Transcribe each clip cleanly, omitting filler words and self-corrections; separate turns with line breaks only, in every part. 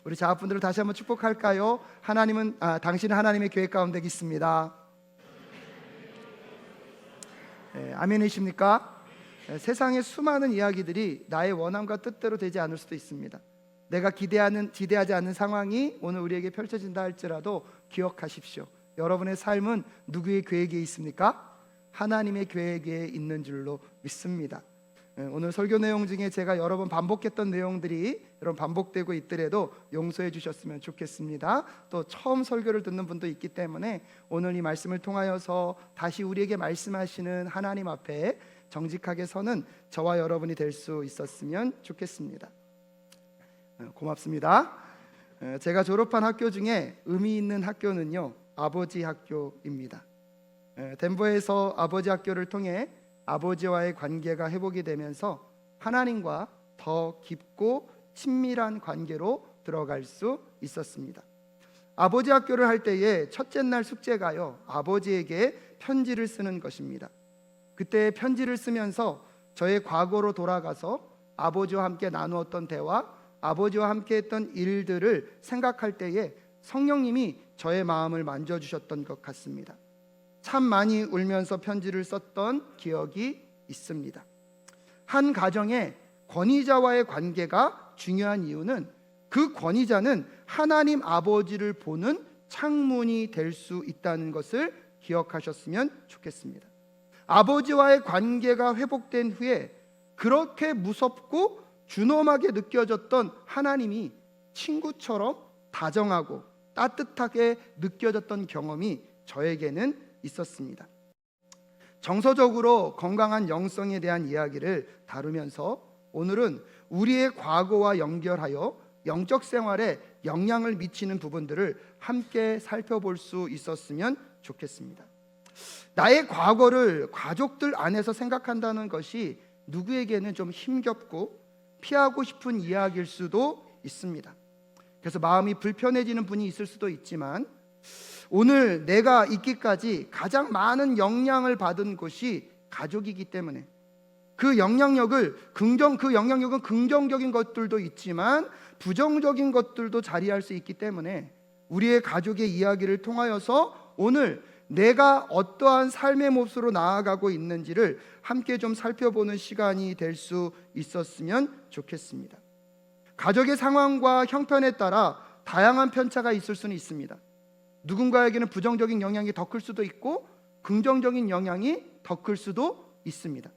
우리 자아분들을 다시 한번 축복할까요? 당신은 하나님의 계획 가운데 있습니다. 아멘이십니까? 세상의 수많은 이야기들이 나의 원함과 뜻대로 되지 않을 수도 있습니다. 내가 기대하지 않는 상황이 오늘 우리에게 펼쳐진다 할지라도 기억하십시오. 여러분의 삶은 누구의 계획에 있습니까? 하나님의 계획에 있는 줄로 믿습니다. 오늘 설교 내용 중에 제가 여러 번 반복했던 내용들이 여러분 반복되고 있더라도 용서해 주셨으면 좋겠습니다. 또 처음 설교를 듣는 분도 있기 때문에 오늘 이 말씀을 통하여서 다시 우리에게 말씀하시는 하나님 앞에 정직하게 서는 저와 여러분이 될 수 있었으면 좋겠습니다. 고맙습니다. 제가 졸업한 학교 중에 의미 있는 학교는요, 아버지 학교입니다. 덴버에서 아버지 학교를 통해 아버지와의 관계가 회복이 되면서 하나님과 더 깊고 친밀한 관계로 들어갈 수 있었습니다. 아버지 학교를 할 때에 첫째 날 숙제가요, 아버지에게 편지를 쓰는 것입니다. 그때 편지를 쓰면서 저의 과거로 돌아가서 아버지와 함께 나누었던 대화, 아버지와 함께 했던 일들을 생각할 때에 성령님이 저의 마음을 만져주셨던 것 같습니다. 참 많이 울면서 편지를 썼던 기억이 있습니다. 한 가정의 권위자와의 관계가 중요한 이유는 그 권위자는 하나님 아버지를 보는 창문이 될 수 있다는 것을 기억하셨으면 좋겠습니다. 아버지와의 관계가 회복된 후에 그렇게 무섭고 준엄하게 느껴졌던 하나님이 친구처럼 다정하고 따뜻하게 느껴졌던 경험이 저에게는 있었습니다. 정서적으로 건강한 영성에 대한 이야기를 다루면서 오늘은 우리의 과거와 연결하여 영적 생활에 영향을 미치는 부분들을 함께 살펴볼 수 있었으면 좋겠습니다. 나의 과거를 가족들 안에서 생각한다는 것이 누구에게는 좀 힘겹고 피하고 싶은 이야기일 수도 있습니다. 그래서 마음이 불편해지는 분이 있을 수도 있지만 오늘 내가 있기까지 가장 많은 영향을 받은 곳이 가족이기 때문에 그 영향력은 긍정적인 것들도 있지만 부정적인 것들도 자리할 수 있기 때문에 우리의 가족의 이야기를 통하여서 오늘 내가 어떠한 삶의 모습으로 나아가고 있는지를 함께 좀 살펴보는 시간이 될 수 있었으면 좋겠습니다. 가족의 상황과 형편에 따라 다양한 편차가 있을 수는 있습니다. 누군가에게는 부정적인 영향이 더 클 수도 있고 긍정적인 영향이 더 클 수도 있습니다.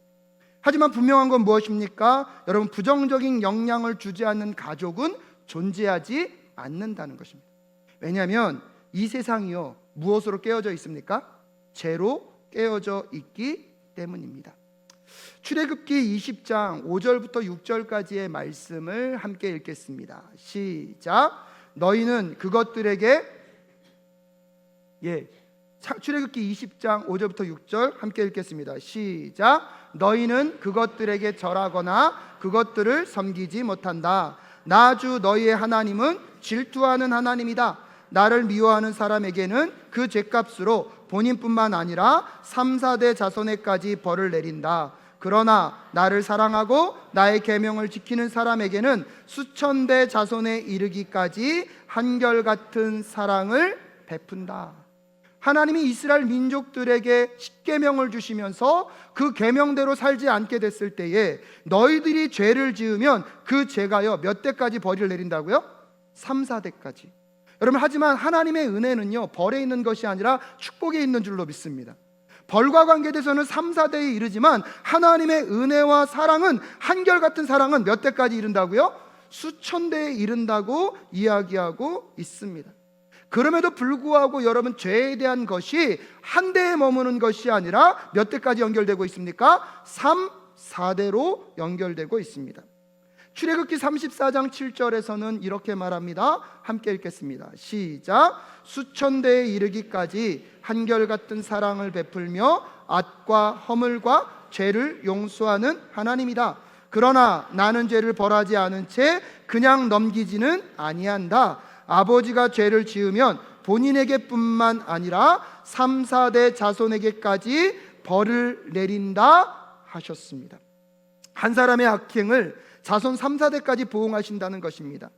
하지만 분명한 건 무엇입니까? 여러분, 부정적인 영향을 주지 않는 가족은 존재하지 않는다는 것입니다. 왜냐하면 이 세상이요, 무엇으로 깨어져 있습니까? 죄로 깨어져 있기 때문입니다. 출애굽기 20장 5절부터 6절까지의 말씀을 함께 읽겠습니다. 시작. 너희는 그것들에게 출애굽기 20장 5절부터 6절 함께 읽겠습니다. 시작. 너희는 그것들에게 절하거나 그것들을 섬기지 못한다. 나 주 너희의 하나님은 질투하는 하나님이다. 나를 미워하는 사람에게는 그 죄값으로 본인뿐만 아니라 3, 4대 자손에까지 벌을 내린다. 그러나 나를 사랑하고 나의 계명을 지키는 사람에게는 수천 대 자손에 이르기까지 한결같은 사랑을 베푼다. 하나님이 이스라엘 민족들에게 십계명을 주시면서 그 계명대로 살지 않게 됐을 때에 너희들이 죄를 지으면 그 죄가요 몇 대까지 벌을 내린다고요? 3, 4대까지. 여러분, 하지만 하나님의 은혜는요 벌에 있는 것이 아니라 축복에 있는 줄로 믿습니다. 벌과 관계돼서는 3, 4대에 이르지만 하나님의 은혜와 사랑은, 한결같은 사랑은 몇 대까지 이른다고요? 수천 대에 이른다고 이야기하고 있습니다. 그럼에도 불구하고 여러분, 죄에 대한 것이 한 대에 머무는 것이 아니라 몇 대까지 연결되고 있습니까? 3, 4대로 연결되고 있습니다. 출애굽기 34장 7절에서는 이렇게 말합니다. 함께 읽겠습니다. 시작. 수천 대에 이르기까지 한결같은 사랑을 베풀며 앗과 허물과 죄를 용서하는 하나님이다. 그러나 나는 죄를 벌하지 않은 채 그냥 넘기지는 아니한다. 아버지가 죄를 지으면 본인에게뿐만 아니라 3, 4대 자손에게까지 벌을 내린다 하셨습니다. 한 사람의 악행을 자손 3, 4대까지 보응하신다는 것입니다.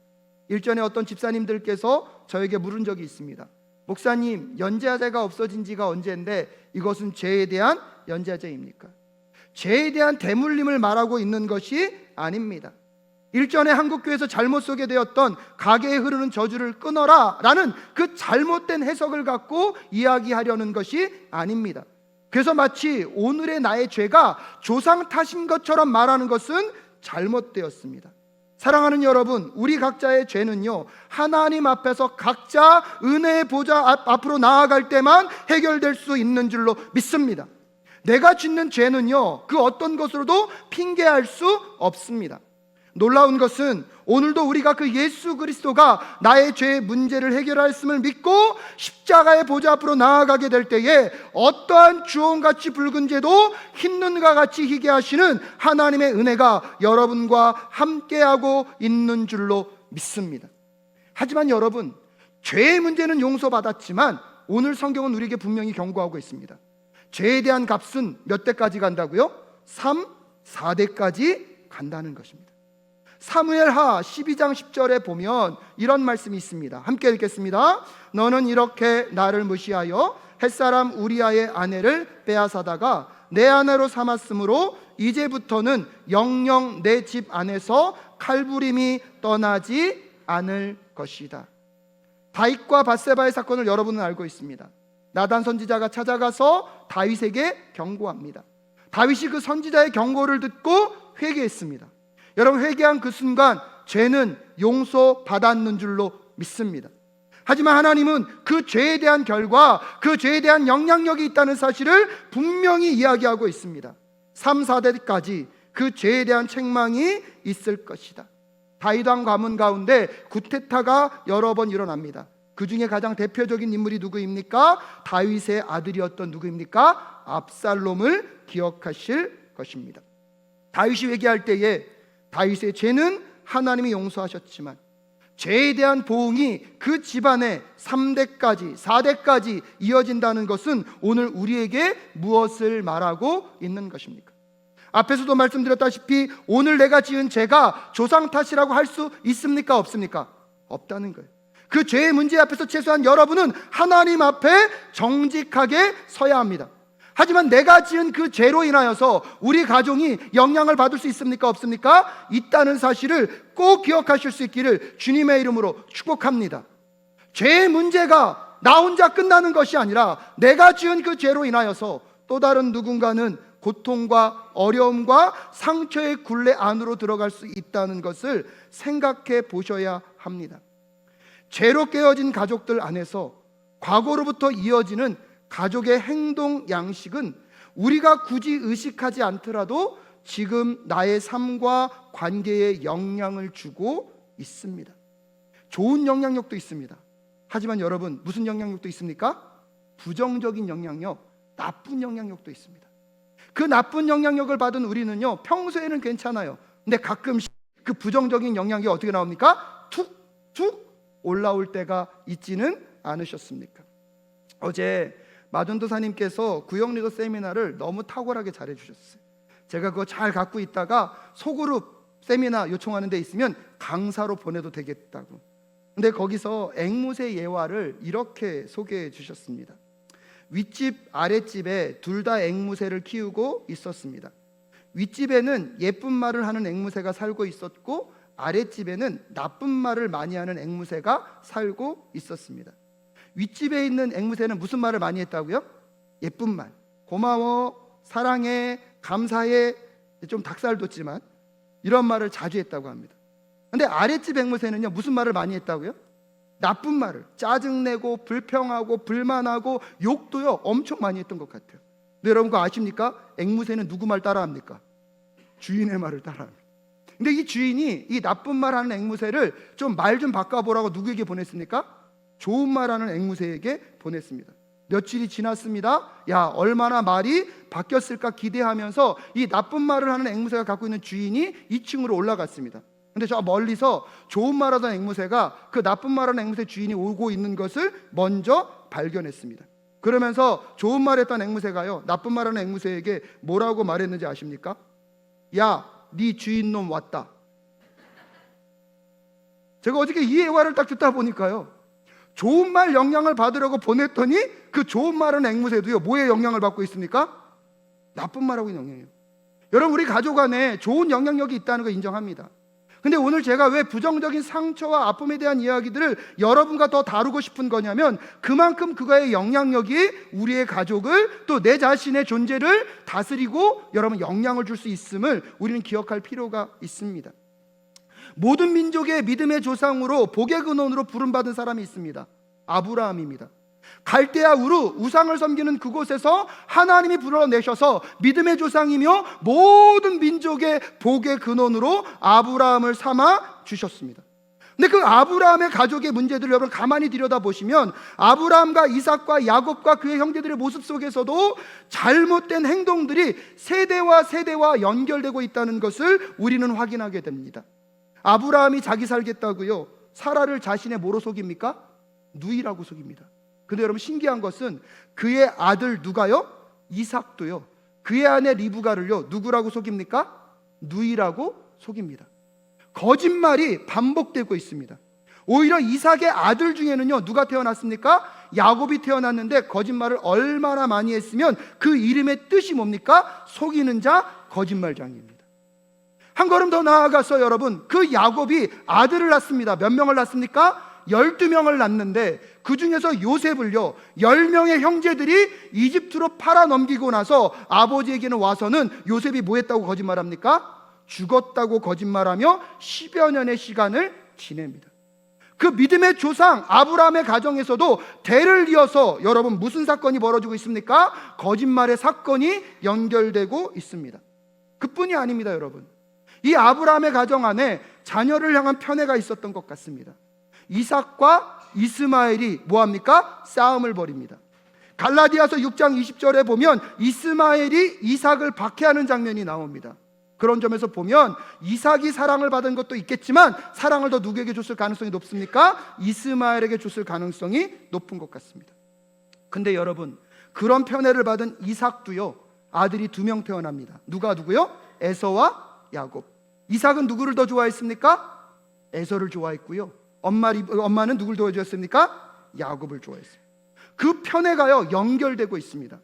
일전에 어떤 집사님들께서 저에게 물은 적이 있습니다. 목사님, 연좌제가 없어진 지가 언제인데 이것은 죄에 대한 연좌제입니까? 죄에 대한 대물림을 말하고 있는 것이 아닙니다. 일전에 한국교회에서 잘못 소개되었던 가게에 흐르는 저주를 끊어라 라는 그 잘못된 해석을 갖고 이야기하려는 것이 아닙니다. 그래서 마치 오늘의 나의 죄가 조상 탓인 것처럼 말하는 것은 잘못되었습니다. 사랑하는 여러분, 우리 각자의 죄는요, 하나님 앞에서 각자 은혜의 보좌 앞으로 나아갈 때만 해결될 수 있는 줄로 믿습니다. 내가 짓는 죄는요, 그 어떤 것으로도 핑계할 수 없습니다. 놀라운 것은 오늘도 우리가 그 예수 그리스도가 나의 죄의 문제를 해결하였음을 믿고 십자가의 보좌 앞으로 나아가게 될 때에 어떠한 주홍같이 붉은 죄도 흰 눈과 같이 희게 하시는 하나님의 은혜가 여러분과 함께하고 있는 줄로 믿습니다. 하지만 여러분, 죄의 문제는 용서받았지만 오늘 성경은 우리에게 분명히 경고하고 있습니다. 죄에 대한 값은 몇 대까지 간다고요? 3, 4대까지 간다는 것입니다. 사무엘하 12장 10절에 보면 이런 말씀이 있습니다. 함께 읽겠습니다. 너는 이렇게 나를 무시하여 햇사람 우리아의 아내를 빼앗아다가 내 아내로 삼았으므로 이제부터는 영영 내 집 안에서 칼부림이 떠나지 않을 것이다. 다윗과 밧세바의 사건을 여러분은 알고 있습니다. 나단 선지자가 찾아가서 다윗에게 경고합니다. 다윗이 그 선지자의 경고를 듣고 회개했습니다. 여러분, 회개한 그 순간 죄는 용서받았는 줄로 믿습니다. 하지만 하나님은 그 죄에 대한 결과, 그 죄에 대한 영향력이 있다는 사실을 분명히 이야기하고 있습니다. 3, 4대까지 그 죄에 대한 책망이 있을 것이다. 다윗 왕 가문 가운데 구테타가 여러 번 일어납니다. 그 중에 가장 대표적인 인물이 누구입니까? 다윗의 아들이었던 누구입니까? 압살롬을 기억하실 것입니다. 다윗이 회개할 때에 다윗의 죄는 하나님이 용서하셨지만 죄에 대한 보응이 그 집안에 3대까지 4대까지 이어진다는 것은 오늘 우리에게 무엇을 말하고 있는 것입니까? 앞에서도 말씀드렸다시피 오늘 내가 지은 죄가 조상 탓이라고 할 수 있습니까? 없습니까? 없다는 거예요. 그 죄의 문제 앞에서 최소한 여러분은 하나님 앞에 정직하게 서야 합니다. 하지만 내가 지은 그 죄로 인하여서 우리 가정이 영향을 받을 수 있습니까? 없습니까? 있다는 사실을 꼭 기억하실 수 있기를 주님의 이름으로 축복합니다. 죄의 문제가 나 혼자 끝나는 것이 아니라 내가 지은 그 죄로 인하여서 또 다른 누군가는 고통과 어려움과 상처의 굴레 안으로 들어갈 수 있다는 것을 생각해 보셔야 합니다. 죄로 깨어진 가족들 안에서 과거로부터 이어지는 가족의 행동 양식은 우리가 굳이 의식하지 않더라도 지금 나의 삶과 관계에 영향을 주고 있습니다. 좋은 영향력도 있습니다. 하지만 여러분, 무슨 영향력도 있습니까? 부정적인 영향력, 나쁜 영향력도 있습니다. 그 나쁜 영향력을 받은 우리는요, 평소에는 괜찮아요. 근데 가끔씩 그 부정적인 영향이 어떻게 나옵니까? 툭툭 올라올 때가 있지는 않으셨습니까? 어제 마전도사님께서 구역리더 세미나를 너무 탁월하게 잘해 주셨어요. 제가 그거 잘 갖고 있다가 소그룹 세미나 요청하는 데 있으면 강사로 보내도 되겠다고. 근데 거기서 앵무새 예화를 이렇게 소개해 주셨습니다. 윗집 아랫집에 둘 다 앵무새를 키우고 있었습니다. 윗집에는 예쁜 말을 하는 앵무새가 살고 있었고 아랫집에는 나쁜 말을 많이 하는 앵무새가 살고 있었습니다. 윗집에 있는 앵무새는 무슨 말을 많이 했다고요? 예쁜 말, 고마워, 사랑해, 감사해, 좀 닭살 돋지만 이런 말을 자주 했다고 합니다. 근데 아랫집 앵무새는요, 무슨 말을 많이 했다고요? 나쁜 말을, 짜증내고 불평하고 불만하고 욕도요 엄청 많이 했던 것 같아요. 근데 여러분 그거 아십니까? 앵무새는 누구 말 따라합니까? 주인의 말을 따라합니다. 근데 이 주인이 이 나쁜 말 하는 앵무새를 좀 말 좀 바꿔보라고 누구에게 보냈습니까? 좋은 말 하는 앵무새에게 보냈습니다. 며칠이 지났습니다. 야, 얼마나 말이 바뀌었을까 기대하면서 이 나쁜 말을 하는 앵무새가 갖고 있는 주인이 2층으로 올라갔습니다. 근데 저 멀리서 좋은 말 하던 앵무새가 그 나쁜 말 하는 앵무새 주인이 오고 있는 것을 먼저 발견했습니다. 그러면서 좋은 말 했던 앵무새가요, 나쁜 말 하는 앵무새에게 뭐라고 말했는지 아십니까? 야, 네 주인놈 왔다. 제가 어저께 이 예화를 딱 듣다 보니까요, 좋은 말 영향을 받으려고 보냈더니 그 좋은 말은 앵무새도요, 뭐에 영향을 받고 있습니까? 나쁜 말하고 있는 영향이에요. 여러분, 우리 가족 안에 좋은 영향력이 있다는 거 인정합니다. 근데 오늘 제가 왜 부정적인 상처와 아픔에 대한 이야기들을 여러분과 더 다루고 싶은 거냐면, 그만큼 그거의 영향력이 우리의 가족을, 또 내 자신의 존재를 다스리고 여러분 영향을 줄 수 있음을 우리는 기억할 필요가 있습니다. 모든 민족의 믿음의 조상으로, 복의 근원으로 부름받은 사람이 있습니다. 아브라함입니다. 갈대아 우르, 우상을 섬기는 그곳에서 하나님이 불러내셔서 믿음의 조상이며 모든 민족의 복의 근원으로 아브라함을 삼아 주셨습니다. 근데 그 아브라함의 가족의 문제들을 여러분 가만히 들여다보시면, 아브라함과 이삭과 야곱과 그의 형제들의 모습 속에서도 잘못된 행동들이 세대와 연결되고 있다는 것을 우리는 확인하게 됩니다. 아브라함이 자기 살겠다고요, 사라를 자신의 뭐로 속입니까? 누이라고 속입니다. 근데 여러분, 신기한 것은 그의 아들 누가요? 이삭도요, 그의 아내 리브가를요, 누구라고 속입니까? 누이라고 속입니다. 거짓말이 반복되고 있습니다. 오히려 이삭의 아들 중에는요, 누가 태어났습니까? 야곱이 태어났는데 거짓말을 얼마나 많이 했으면 그 이름의 뜻이 뭡니까? 속이는 자, 거짓말장입니다. 한 걸음 더 나아가서 여러분, 그 야곱이 아들을 낳습니다. 몇 명을 낳습니까? 12명을 낳는데 그 중에서 요셉을요, 10명의 형제들이 이집트로 팔아 넘기고 나서 아버지에게는 와서는 요셉이 뭐 했다고 거짓말합니까? 죽었다고 거짓말하며 10여 년의 시간을 지냅니다. 그 믿음의 조상 아브라함의 가정에서도 대를 이어서 여러분 무슨 사건이 벌어지고 있습니까? 거짓말의 사건이 연결되고 있습니다. 그뿐이 아닙니다. 여러분, 이 아브라함의 가정 안에 자녀를 향한 편애가 있었던 것 같습니다. 이삭과 이스마엘이 뭐합니까? 싸움을 벌입니다. 갈라디아서 6장 20절에 보면 이스마엘이 이삭을 박해하는 장면이 나옵니다. 그런 점에서 보면 이삭이 사랑을 받은 것도 있겠지만 사랑을 더 누구에게 줬을 가능성이 높습니까? 이스마엘에게 줬을 가능성이 높은 것 같습니다. 근데 여러분, 그런 편애를 받은 이삭도요, 아들이 2명 태어납니다. 누구요? 에서와 야곱. 이삭은 누구를 더 좋아했습니까? 에서를 좋아했고요, 엄마는 누굴 도와주었습니까? 야곱을 좋아했어요. 그 편애가요, 연결되고 있습니다.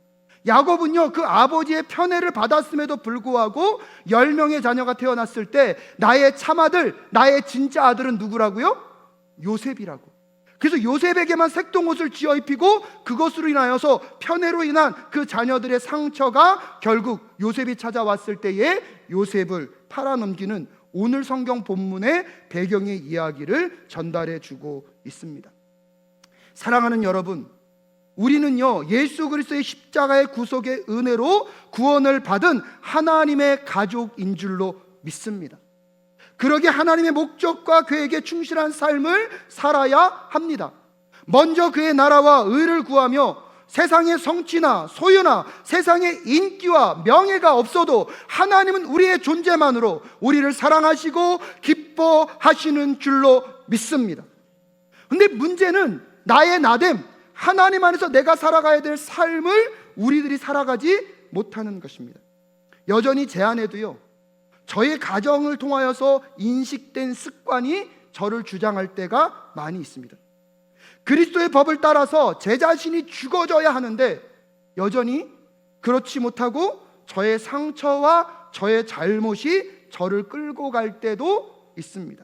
야곱은요, 그 아버지의 편애를 받았음에도 불구하고 10명의 자녀가 태어났을 때 나의 참아들, 나의 진짜 아들은 누구라고요? 요셉이라고. 그래서 요셉에게만 색동옷을 지어 입히고 그것으로 인하여서 편애로 인한 그 자녀들의 상처가 결국 요셉이 찾아왔을 때에 요셉을 팔아넘기는 오늘 성경 본문의 배경의 이야기를 전달해 주고 있습니다. 사랑하는 여러분, 우리는요, 예수 그리스도의 십자가의 구속의 은혜로 구원을 받은 하나님의 가족인 줄로 믿습니다. 그러게 하나님의 목적과 계획에 충실한 삶을 살아야 합니다. 먼저 그의 나라와 의를 구하며 세상의 성취나 소유나 세상의 인기와 명예가 없어도 하나님은 우리의 존재만으로 우리를 사랑하시고 기뻐하시는 줄로 믿습니다. 근데 문제는 나의 나됨, 하나님 안에서 내가 살아가야 될 삶을 우리들이 살아가지 못하는 것입니다. 여전히 제 안에도요, 저의 가정을 통하여서 인식된 습관이 저를 주장할 때가 많이 있습니다. 그리스도의 법을 따라서 제 자신이 죽어져야 하는데 여전히 그렇지 못하고 저의 상처와 저의 잘못이 저를 끌고 갈 때도 있습니다.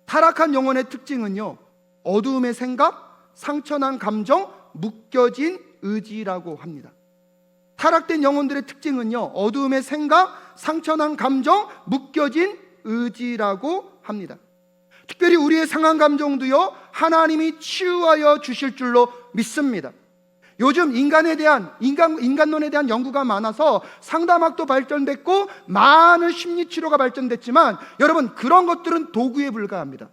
타락한 영혼의 특징은요, 어두움의 생각, 상처난 감정, 묶여진 의지라고 합니다. 타락된 영혼들의 특징은요, 어두움의 생각, 상처난 감정, 묶여진 의지라고 합니다. 특별히 우리의 상한 감정도요, 하나님이 치유하여 주실 줄로 믿습니다. 요즘 인간론에 대한 연구가 많아서 상담학도 발전됐고 많은 심리치료가 발전됐지만 여러분, 그런 것들은 도구에 불과합니다.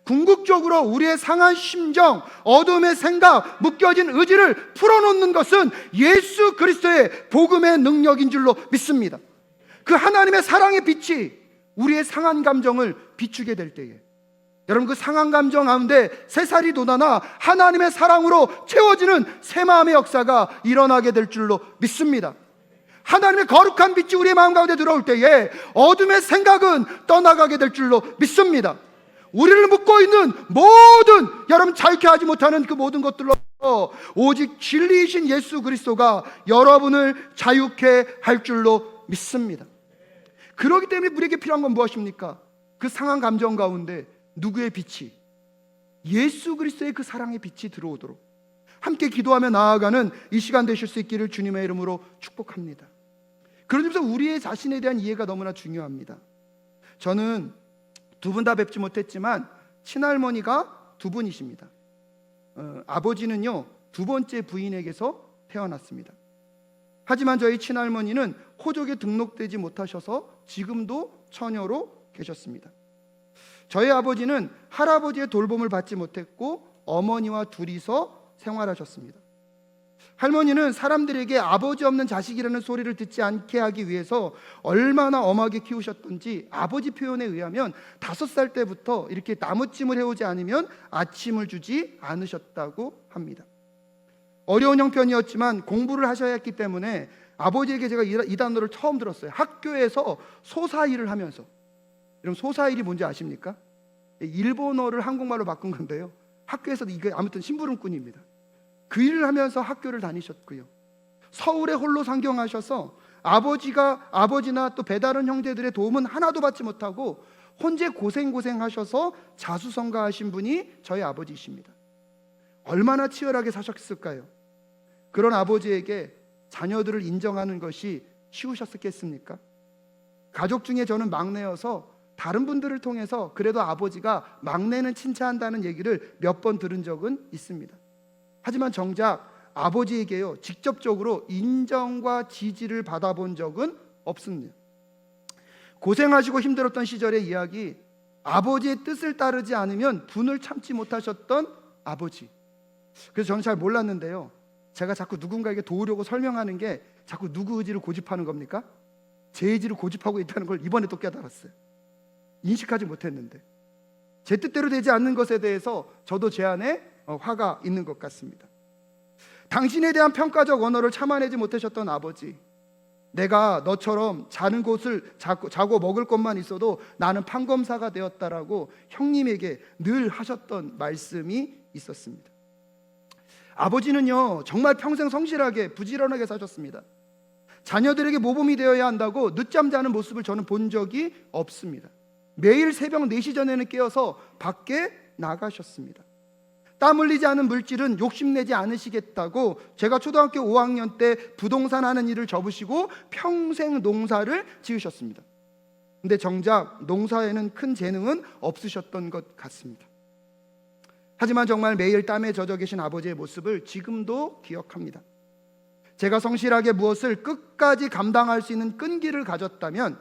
궁극적으로 우리의 상한 심정, 어둠의 생각, 묶여진 의지를 풀어놓는 것은 예수 그리스도의 복음의 능력인 줄로 믿습니다. 그 하나님의 사랑의 빛이 우리의 상한 감정을 비추게 될 때에 여러분, 그 상한 감정 가운데 새살이 돋아나 하나님의 사랑으로 채워지는 새 마음의 역사가 일어나게 될 줄로 믿습니다. 하나님의 거룩한 빛이 우리의 마음 가운데 들어올 때에 어둠의 생각은 떠나가게 될 줄로 믿습니다. 우리를 묶고 있는 모든, 여러분 자유케 하지 못하는 그 모든 것들로 오직 진리이신 예수 그리스도가 여러분을 자유케 할 줄로 믿습니다. 그렇기 때문에 우리에게 필요한 건 무엇입니까? 그 상한 감정 가운데 누구의 빛이, 예수 그리스도의 그 사랑의 빛이 들어오도록 함께 기도하며 나아가는 이 시간 되실 수 있기를 주님의 이름으로 축복합니다. 그러면서 우리의 자신에 대한 이해가 너무나 중요합니다. 저는 두 분 다 뵙지 못했지만 친할머니가 두 분이십니다. 아버지는요, 두 번째 부인에게서 태어났습니다. 하지만 저희 친할머니는 호족에 등록되지 못하셔서 지금도 처녀로 계셨습니다. 저희 아버지는 할아버지의 돌봄을 받지 못했고 어머니와 둘이서 생활하셨습니다. 할머니는 사람들에게 아버지 없는 자식이라는 소리를 듣지 않게 하기 위해서 얼마나 엄하게 키우셨던지 아버지 표현에 의하면 5살 때부터 이렇게 나무찜을 해오지 않으면 아침을 주지 않으셨다고 합니다. 어려운 형편이었지만 공부를 하셔야 했기 때문에 아버지에게 제가 이 단어를 처음 들었어요. 학교에서 소사일을 하면서. 여러분 소사일이 뭔지 아십니까? 일본어를 한국말로 바꾼 건데요, 학교에서 이게 아무튼 심부름꾼입니다. 그 일을 하면서 학교를 다니셨고요, 서울에 홀로 상경하셔서 아버지나 또 배다른 형제들의 도움은 하나도 받지 못하고 혼자 고생하셔서 자수성가하신 분이 저희 아버지이십니다. 얼마나 치열하게 사셨을까요? 그런 아버지에게 자녀들을 인정하는 것이 쉬우셨겠습니까? 가족 중에 저는 막내여서 다른 분들을 통해서 그래도 아버지가 막내는 칭찬한다는 얘기를 몇 번 들은 적은 있습니다. 하지만 정작 아버지에게요, 직접적으로 인정과 지지를 받아본 적은 없습니다. 고생하시고 힘들었던 시절의 이야기, 아버지의 뜻을 따르지 않으면 분을 참지 못하셨던 아버지. 그래서 저는 잘 몰랐는데요, 제가 자꾸 누군가에게 도우려고 설명하는 게 자꾸 누구 의지를 고집하는 겁니까? 제 의지를 고집하고 있다는 걸 이번에 또 깨달았어요. 인식하지 못했는데 제 뜻대로 되지 않는 것에 대해서 저도 제 안에 화가 있는 것 같습니다. 당신에 대한 평가적 언어를 참아내지 못하셨던 아버지, 내가 너처럼 자는 곳을 자고 먹을 것만 있어도 나는 판검사가 되었다라고 형님에게 늘 하셨던 말씀이 있었습니다. 아버지는요, 정말 평생 성실하게 부지런하게 사셨습니다. 자녀들에게 모범이 되어야 한다고 늦잠 자는 모습을 저는 본 적이 없습니다. 매일 새벽 4시 전에는 깨어서 밖에 나가셨습니다. 땀 흘리지 않은 물질은 욕심내지 않으시겠다고 제가 초등학교 5학년 때 부동산 하는 일을 접으시고 평생 농사를 지으셨습니다. 근데 정작 농사에는 큰 재능은 없으셨던 것 같습니다. 하지만 정말 매일 땀에 젖어 계신 아버지의 모습을 지금도 기억합니다. 제가 성실하게 무엇을 끝까지 감당할 수 있는 끈기를 가졌다면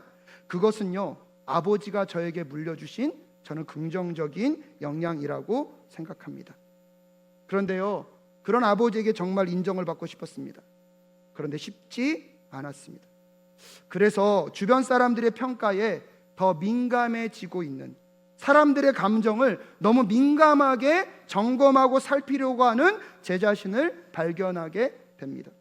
그것은요, 아버지가 저에게 물려주신 저는 긍정적인 영향이라고 생각합니다. 그런데요, 그런 아버지에게 정말 인정을 받고 싶었습니다. 그런데 쉽지 않았습니다. 그래서 주변 사람들의 평가에 더 민감해지고 있는, 사람들의 감정을 너무 민감하게 점검하고 살피려고 하는 제 자신을 발견하게 됩니다.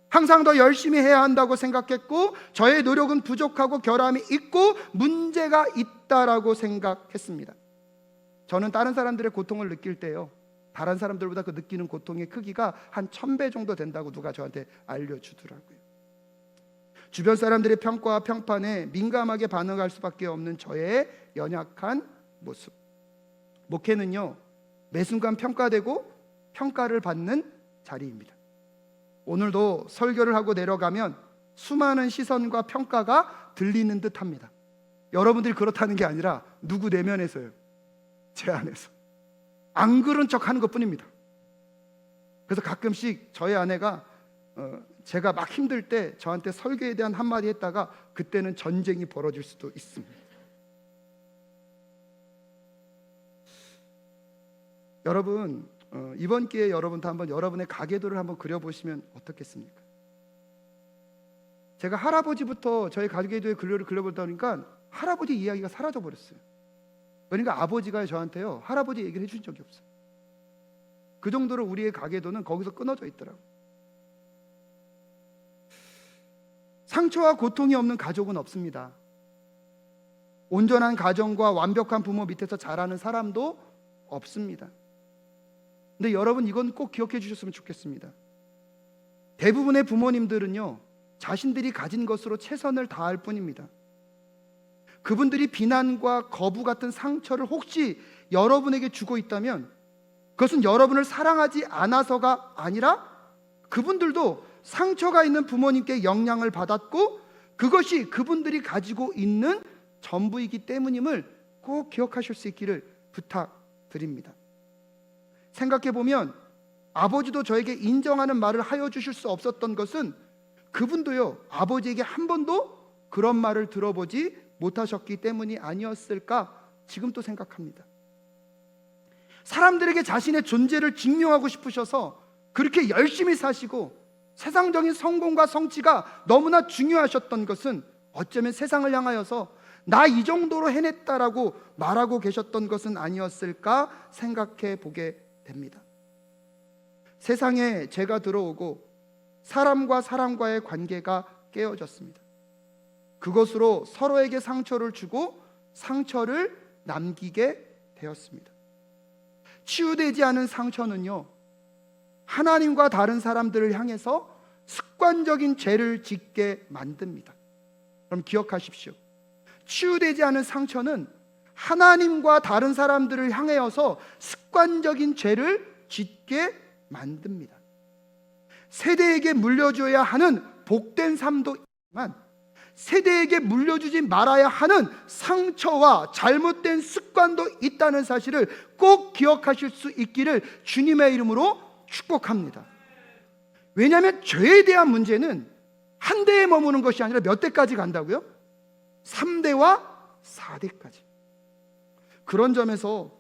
항상 더 열심히 해야 한다고 생각했고 저의 노력은 부족하고 결함이 있고 문제가 있다라고 생각했습니다. 저는 다른 사람들의 고통을 느낄 때요, 다른 사람들보다 그 느끼는 고통의 크기가 한 1000배 정도 된다고 누가 저한테 알려주더라고요. 주변 사람들의 평가와 평판에 민감하게 반응할 수밖에 없는 저의 연약한 모습. 목회는요, 매 순간 평가되고 평가를 받는 자리입니다. 오늘도 설교를 하고 내려가면 수많은 시선과 평가가 들리는 듯 합니다. 여러분들이 그렇다는 게 아니라 누구 내면에서요, 제 안에서 안 그런 척 하는 것 뿐입니다. 그래서 가끔씩 저희 아내가 제가 막 힘들 때 저한테 설교에 대한 한마디 했다가 그때는 전쟁이 벌어질 수도 있습니다. 여러분, 이번 기회에 여러분도 한번 여러분의 가계도를 한번 그려보시면 어떻겠습니까? 제가 할아버지부터 저희 가계도의 근료를 그려보다 보니까 할아버지 이야기가 사라져버렸어요. 그러니까 아버지가 저한테요, 할아버지 얘기를 해준 적이 없어요. 그 정도로 우리의 가계도는 거기서 끊어져 있더라고요. 상처와 고통이 없는 가족은 없습니다. 온전한 가정과 완벽한 부모 밑에서 자라는 사람도 없습니다. 근데 여러분, 이건 꼭 기억해 주셨으면 좋겠습니다. 대부분의 부모님들은요, 자신들이 가진 것으로 최선을 다할 뿐입니다. 그분들이 비난과 거부 같은 상처를 혹시 여러분에게 주고 있다면 그것은 여러분을 사랑하지 않아서가 아니라 그분들도 상처가 있는 부모님께 영향을 받았고 그것이 그분들이 가지고 있는 전부이기 때문임을 꼭 기억하실 수 있기를 부탁드립니다. 생각해보면 아버지도 저에게 인정하는 말을 하여 주실 수 없었던 것은 그분도요, 아버지에게 한 번도 그런 말을 들어보지 못하셨기 때문이 아니었을까 지금 또 생각합니다. 사람들에게 자신의 존재를 증명하고 싶으셔서 그렇게 열심히 사시고 세상적인 성공과 성취가 너무나 중요하셨던 것은 어쩌면 세상을 향하여서 나 이 정도로 해냈다라고 말하고 계셨던 것은 아니었을까 생각해 보게 됩니다. 세상에 죄가 들어오고 사람과 사람과의 관계가 깨어졌습니다. 그것으로 서로에게 상처를 주고 상처를 남기게 되었습니다. 치유되지 않은 상처는요, 하나님과 다른 사람들을 향해서 습관적인 죄를 짓게 만듭니다. 그럼 기억하십시오. 치유되지 않은 상처는 하나님과 다른 사람들을 향하여서 습관적인 죄를 짓게 만듭니다. 세대에게 물려줘야 하는 복된 삶도 있지만 세대에게 물려주지 말아야 하는 상처와 잘못된 습관도 있다는 사실을 꼭 기억하실 수 있기를 주님의 이름으로 축복합니다. 왜냐하면 죄에 대한 문제는 한 대에 머무는 것이 아니라 몇 대까지 간다고요? 3대와 4대까지. 그런 점에서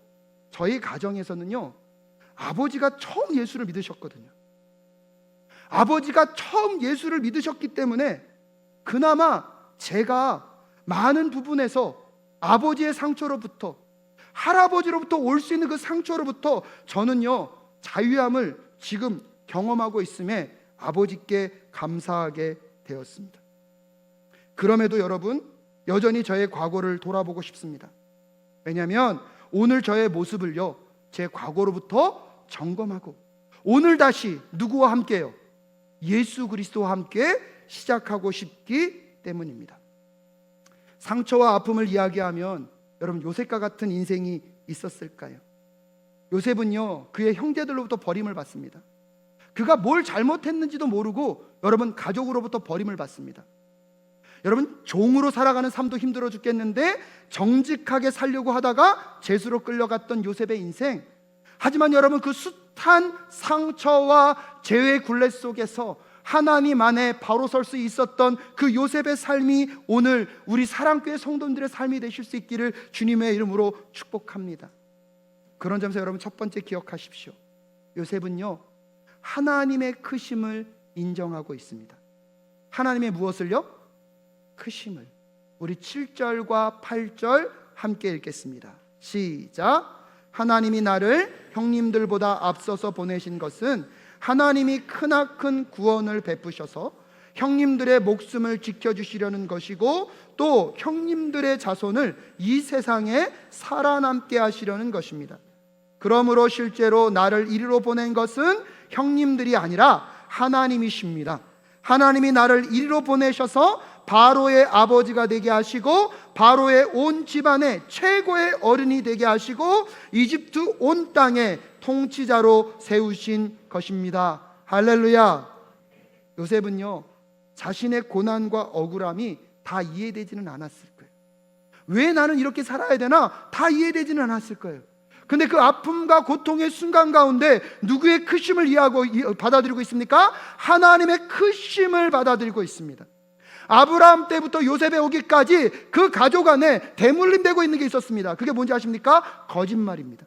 저희 가정에서는요, 아버지가 처음 예수를 믿으셨거든요. 아버지가 처음 예수를 믿으셨기 때문에 그나마 제가 많은 부분에서 아버지의 상처로부터, 할아버지로부터 올 수 있는 그 상처로부터 저는요, 자유함을 지금 경험하고 있음에 아버지께 감사하게 되었습니다. 그럼에도 여러분, 여전히 저의 과거를 돌아보고 싶습니다. 왜냐하면 오늘 저의 모습을요, 제 과거로부터 점검하고 오늘 다시 누구와 함께요? 예수 그리스도와 함께 시작하고 싶기 때문입니다. 상처와 아픔을 이야기하면 여러분, 요셉과 같은 인생이 있었을까요? 요셉은요, 그의 형제들로부터 버림을 받습니다. 그가 뭘 잘못했는지도 모르고 여러분, 가족으로부터 버림을 받습니다. 여러분, 종으로 살아가는 삶도 힘들어 죽겠는데 정직하게 살려고 하다가 죄수로 끌려갔던 요셉의 인생. 하지만 여러분, 그 숱한 상처와 죄의 굴레 속에서 하나님 안에 바로 설 수 있었던 그 요셉의 삶이 오늘 우리 사랑교회 성도님들의 삶이 되실 수 있기를 주님의 이름으로 축복합니다. 그런 점에서 여러분, 첫 번째 기억하십시오. 요셉은요, 하나님의 크심을 인정하고 있습니다. 하나님의 무엇을요? 크심을. 우리 7절과 8절 함께 읽겠습니다. 시작. 하나님이 나를 형님들보다 앞서서 보내신 것은 하나님이 크나큰 구원을 베푸셔서 형님들의 목숨을 지켜주시려는 것이고 또 형님들의 자손을 이 세상에 살아남게 하시려는 것입니다. 그러므로 실제로 나를 이리로 보낸 것은 형님들이 아니라 하나님이십니다. 하나님이 나를 이리로 보내셔서 바로의 아버지가 되게 하시고 바로의 온 집안의 최고의 어른이 되게 하시고 이집트 온 땅의 통치자로 세우신 것입니다. 할렐루야. 요셉은요, 자신의 고난과 억울함이 다 이해되지는 않았을 거예요. 왜 나는 이렇게 살아야 되나? 다 이해되지는 않았을 거예요. 근데 그 아픔과 고통의 순간 가운데 누구의 크심을 이해하고 받아들이고 있습니까? 하나님의 크심을 받아들이고 있습니다. 아브라함 때부터 요셉에 오기까지 그 가족 안에 대물림되고 있는 게 있었습니다. 그게 뭔지 아십니까? 거짓말입니다.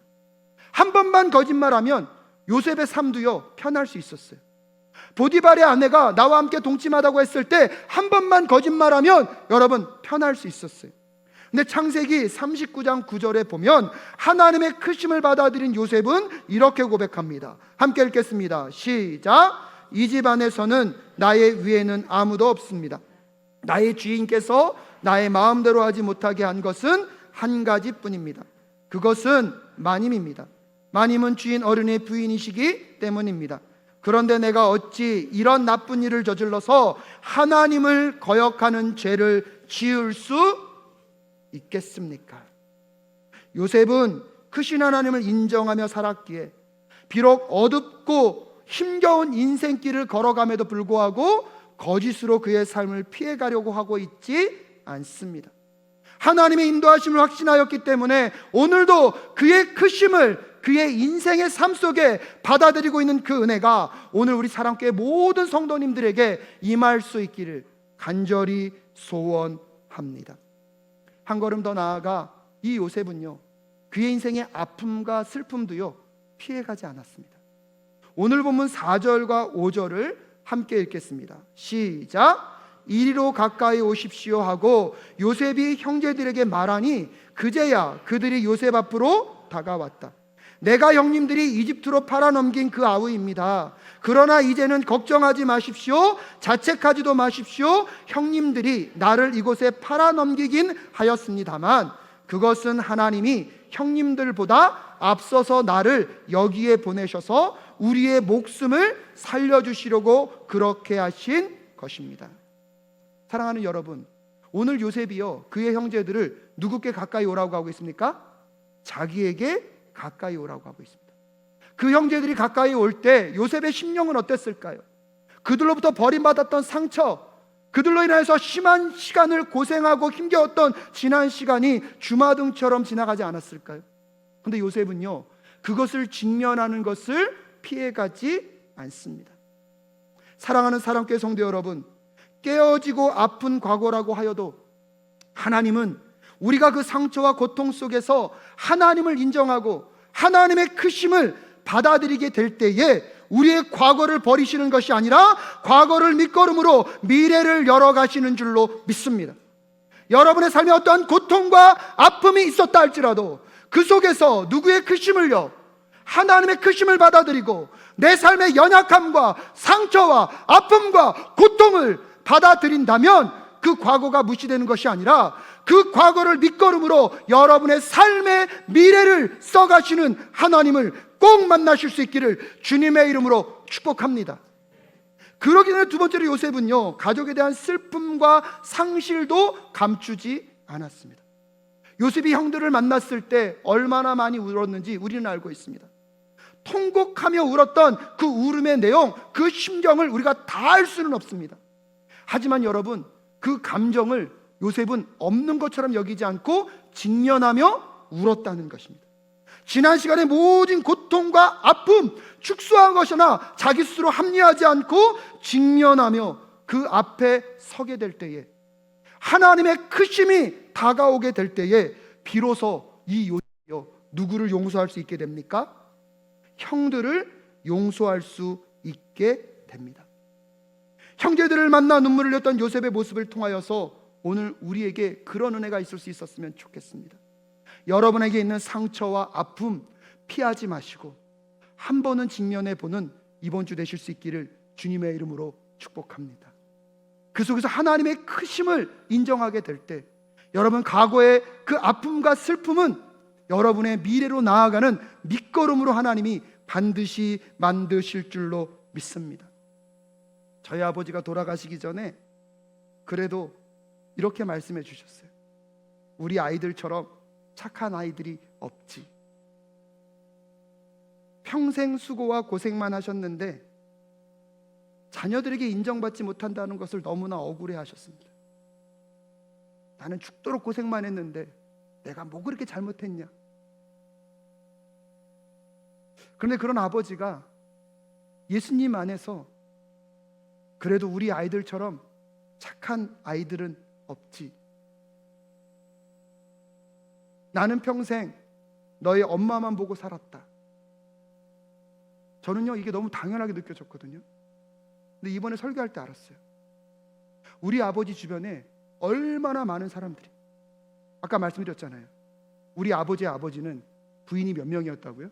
한 번만 거짓말하면 요셉의 삶도요, 편할 수 있었어요. 보디발의 아내가 나와 함께 동침하다고 했을 때 한 번만 거짓말하면 여러분, 편할 수 있었어요. 근데 창세기 39장 9절에 보면 하나님의 크심을 받아들인 요셉은 이렇게 고백합니다. 함께 읽겠습니다. 시작. 이 집 안에서는 나의 위에는 아무도 없습니다. 나의 주인께서 나의 마음대로 하지 못하게 한 것은 한 가지뿐입니다. 그것은 마님입니다. 마님은 주인 어른의 부인이시기 때문입니다. 그런데 내가 어찌 이런 나쁜 일을 저질러서 하나님을 거역하는 죄를 지을 수 있겠습니까? 요셉은 크신 하나님을 인정하며 살았기에 비록 어둡고 힘겨운 인생길을 걸어감에도 불구하고 거짓으로 그의 삶을 피해가려고 하고 있지 않습니다. 하나님의 인도하심을 확신하였기 때문에 오늘도 그의 크심을 그의 인생의 삶 속에 받아들이고 있는 그 은혜가 오늘 우리 사랑교회 모든 성도님들에게 임할 수 있기를 간절히 소원합니다. 한 걸음 더 나아가 이 요셉은요, 그의 인생의 아픔과 슬픔도요 피해가지 않았습니다. 오늘 본문 4절과 5절을 함께 읽겠습니다. 시작. 이리로 가까이 오십시오 하고 요셉이 형제들에게 말하니 그제야 그들이 요셉 앞으로 다가왔다. 내가 형님들이 이집트로 팔아넘긴 그 아우입니다. 그러나 이제는 걱정하지 마십시오. 자책하지도 마십시오. 형님들이 나를 이곳에 팔아넘기긴 하였습니다만 그것은 하나님이 형님들보다 앞서서 나를 여기에 보내셔서 우리의 목숨을 살려주시려고 그렇게 하신 것입니다. 사랑하는 여러분, 오늘 요셉이요 그의 형제들을 누구께 가까이 오라고 하고 있습니까? 자기에게 가까이 오라고 하고 있습니다. 그 형제들이 가까이 올 때 요셉의 심령은 어땠을까요? 그들로부터 버림받았던 상처, 그들로 인해서 심한 시간을 고생하고 힘겨웠던 지난 시간이 주마등처럼 지나가지 않았을까요? 그런데 요셉은요 그것을 직면하는 것을 피해가지 않습니다. 사랑하는 사랑교회 성도 여러분, 깨어지고 아픈 과거라고 하여도 하나님은 우리가 그 상처와 고통 속에서 하나님을 인정하고 하나님의 크심을 받아들이게 될 때에 우리의 과거를 버리시는 것이 아니라 과거를 밑거름으로 미래를 열어가시는 줄로 믿습니다. 여러분의 삶에 어떠한 고통과 아픔이 있었다 할지라도 그 속에서 누구의 크심을요? 하나님의 크심을 받아들이고 내 삶의 연약함과 상처와 아픔과 고통을 받아들인다면 그 과거가 무시되는 것이 아니라 그 과거를 밑거름으로 여러분의 삶의 미래를 써가시는 하나님을 꼭 만나실 수 있기를 주님의 이름으로 축복합니다. 그러기 전에 두 번째로 요셉은요 가족에 대한 슬픔과 상실도 감추지 않았습니다. 요셉이 형들을 만났을 때 얼마나 많이 울었는지 우리는 알고 있습니다. 통곡하며 울었던 그 울음의 내용, 그 심경을 우리가 다 알 수는 없습니다. 하지만 여러분, 그 감정을 요셉은 없는 것처럼 여기지 않고 직면하며 울었다는 것입니다. 지난 시간의 모든 고통과 아픔, 축소한 것이나 자기 스스로 합리하지 않고 직면하며 그 앞에 서게 될 때에 하나님의 크심이 다가오게 될 때에 비로소 이 요셉이요 누구를 용서할 수 있게 됩니까? 형들을 용서할 수 있게 됩니다. 형제들을 만나 눈물을 흘렸던 요셉의 모습을 통하여서 오늘 우리에게 그런 은혜가 있을 수 있었으면 좋겠습니다. 여러분에게 있는 상처와 아픔 피하지 마시고 한 번은 직면해 보는 이번 주 되실 수 있기를 주님의 이름으로 축복합니다. 그 속에서 하나님의 크심을 인정하게 될 때 여러분 과거의 그 아픔과 슬픔은 여러분의 미래로 나아가는 밑거름으로 하나님이 반드시 만드실 줄로 믿습니다. 저희 아버지가 돌아가시기 전에 그래도 이렇게 말씀해 주셨어요. 우리 아이들처럼 착한 아이들이 없지. 평생 수고와 고생만 하셨는데 자녀들에게 인정받지 못한다는 것을 너무나 억울해 하셨습니다. 나는 죽도록 고생만 했는데 내가 뭐 그렇게 잘못했냐. 그런데 그런 아버지가 예수님 안에서 그래도 우리 아이들처럼 착한 아이들은 없지. 나는 평생 너의 엄마만 보고 살았다. 저는요 이게 너무 당연하게 느껴졌거든요. 근데 이번에 설교할 때 알았어요. 우리 아버지 주변에 얼마나 많은 사람들이, 아까 말씀드렸잖아요. 우리 아버지의 아버지는 부인이 몇 명이었다고요?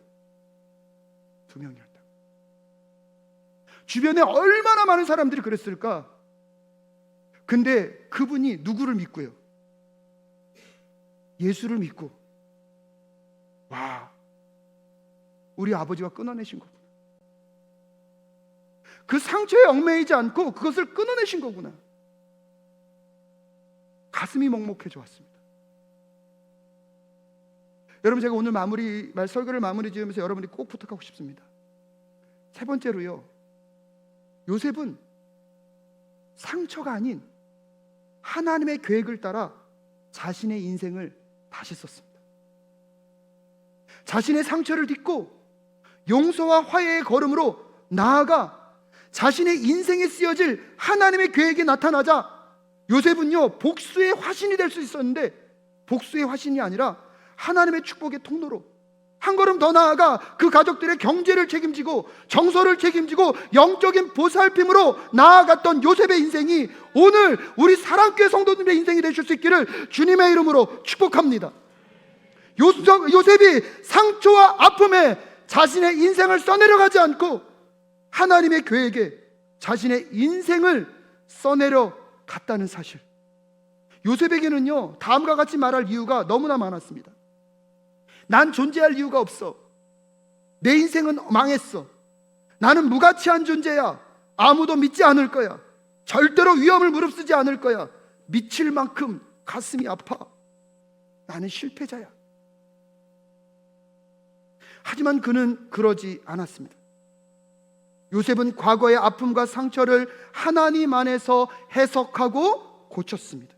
2명이었다고. 주변에 얼마나 많은 사람들이 그랬을까? 근데 그분이 누구를 믿고요? 예수를 믿고, 와, 우리 아버지가 끊어내신 거구나. 그 상처에 얽매이지 않고 그것을 끊어내신 거구나. 가슴이 먹먹해져 왔습니다. 여러분, 제가 오늘 설교를 마무리 지으면서 여러분이 꼭 부탁하고 싶습니다. 세 번째로요, 요셉은 상처가 아닌 하나님의 계획을 따라 자신의 인생을 다시 썼습니다. 자신의 상처를 딛고 용서와 화해의 걸음으로 나아가 자신의 인생에 쓰여질 하나님의 계획이 나타나자 요셉은요, 복수의 화신이 될 수 있었는데 복수의 화신이 아니라 하나님의 축복의 통로로 한 걸음 더 나아가 그 가족들의 경제를 책임지고 정서를 책임지고 영적인 보살핌으로 나아갔던 요셉의 인생이 오늘 우리 사랑교회 성도님의 인생이 되실 수 있기를 주님의 이름으로 축복합니다. 요셉이 상처와 아픔에 자신의 인생을 써내려가지 않고 하나님의 계획에 자신의 인생을 써내려 갔다는 사실, 요셉에게는요 다음과 같이 말할 이유가 너무나 많았습니다. 난 존재할 이유가 없어. 내 인생은 망했어. 나는 무가치한 존재야. 아무도 믿지 않을 거야. 절대로 위험을 무릅쓰지 않을 거야. 미칠 만큼 가슴이 아파. 나는 실패자야. 하지만 그는 그러지 않았습니다. 요셉은 과거의 아픔과 상처를 하나님 안에서 해석하고 고쳤습니다.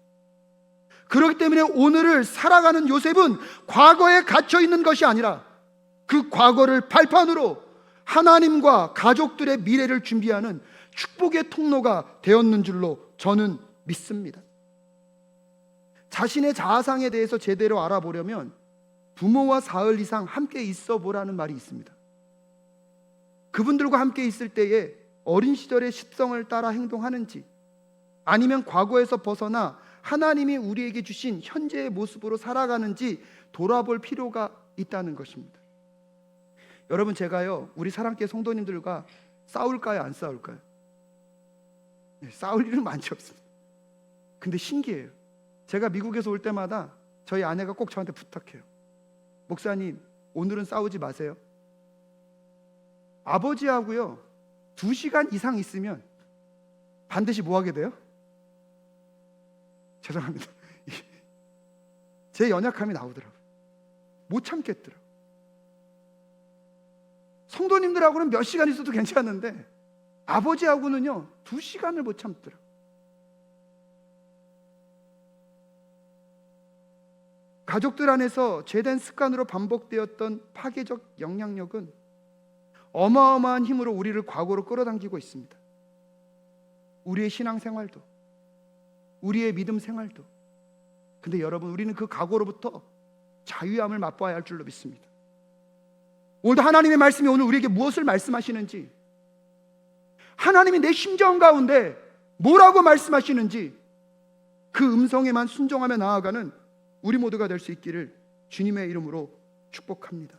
그렇기 때문에 오늘을 살아가는 요셉은 과거에 갇혀 있는 것이 아니라 그 과거를 발판으로 하나님과 가족들의 미래를 준비하는 축복의 통로가 되었는 줄로 저는 믿습니다. 자신의 자아상에 대해서 제대로 알아보려면 부모와 사흘 이상 함께 있어 보라는 말이 있습니다. 그분들과 함께 있을 때에 어린 시절의 습성을 따라 행동하는지, 아니면 과거에서 벗어나 하나님이 우리에게 주신 현재의 모습으로 살아가는지 돌아볼 필요가 있다는 것입니다. 여러분, 제가요 우리 사랑교회 성도님들과 싸울까요, 안 싸울까요? 네, 싸울 일은 많지 없습니다. 근데 신기해요. 제가 미국에서 올 때마다 저희 아내가 꼭 저한테 부탁해요. 목사님, 오늘은 싸우지 마세요. 아버지하고요 2시간 이상 있으면 반드시 뭐 하게 돼요? 죄송합니다. 제 연약함이 나오더라고요. 못 참겠더라고요. 성도님들하고는 몇 시간 있어도 괜찮은데 아버지하고는요 2시간을 못 참더라고요. 가족들 안에서 죄된 습관으로 반복되었던 파괴적 영향력은 어마어마한 힘으로 우리를 과거로 끌어당기고 있습니다. 우리의 신앙생활도, 우리의 믿음 생활도. 근데 여러분, 우리는 그 과거로부터 자유함을 맛봐야 할 줄로 믿습니다. 오늘도 하나님의 말씀이 오늘 우리에게 무엇을 말씀하시는지, 하나님이 내 심정 가운데 뭐라고 말씀하시는지 그 음성에만 순종하며 나아가는 우리 모두가 될 수 있기를 주님의 이름으로 축복합니다.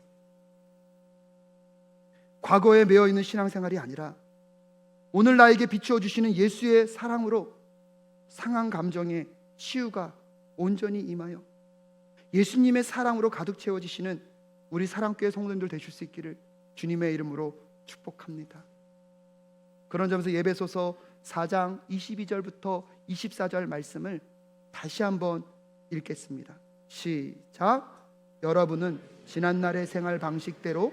과거에 매여있는 신앙생활이 아니라 오늘 나에게 비추어 주시는 예수의 사랑으로 상한 감정의 치유가 온전히 임하여 예수님의 사랑으로 가득 채워지시는 우리 사랑교회 성도님들 되실 수 있기를 주님의 이름으로 축복합니다. 그런 점에서 예배소서 4장 22절부터 24절 말씀을 다시 한번 읽겠습니다. 시작. 여러분은 지난날의 생활 방식대로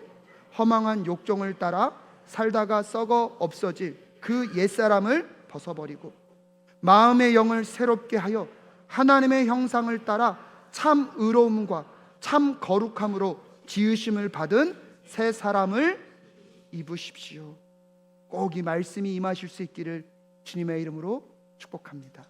허망한 욕정을 따라 살다가 썩어 없어질 그 옛사람을 벗어버리고 마음의 영을 새롭게 하여 하나님의 형상을 따라 참 의로움과 참 거룩함으로 지으심을 받은 새 사람을 입으십시오. 꼭 이 말씀이 임하실 수 있기를 주님의 이름으로 축복합니다.